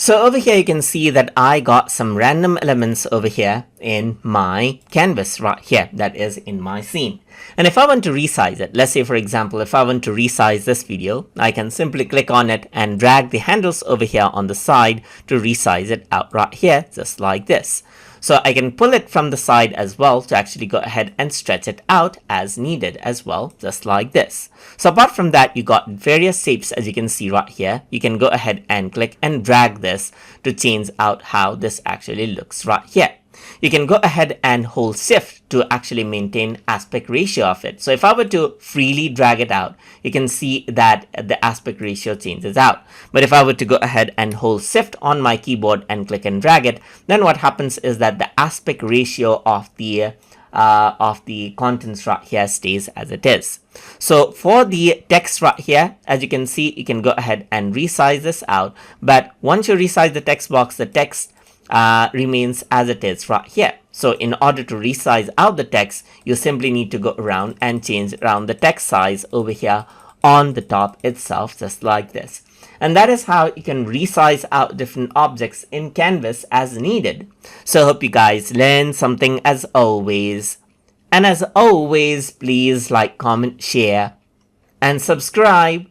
So over here you can see that I got some random elements over here in my canvas right here, that is in my scene. And if I want to resize it, let's say for example, if I want to resize this video, I can simply click on it and drag the handles over here on the side to resize it out right here, just like this. So I can pull it from the side as well to actually go ahead and stretch it out as needed as well, just like this. So apart from that, you got various shapes as you can see right here. You can go ahead and click and drag this to change out how this actually looks right here. You can go ahead and hold shift to actually maintain aspect ratio of it. So if I were to freely drag it out, you can see that the aspect ratio changes out. But if I were to go ahead and hold shift on my keyboard and click and drag it, then what happens is that the aspect ratio of the contents right here stays as it is. So for the text right here, as you can see, you can go ahead and resize this out. But once you resize the text box, the text remains as it is right here. So in order to resize out the text, you simply need to go around and change around the text size over here on the top itself, just like this. And that is how you can resize out different objects in Canvas as needed. So I hope you guys learned something as always. And as always, please like, comment, share, and subscribe.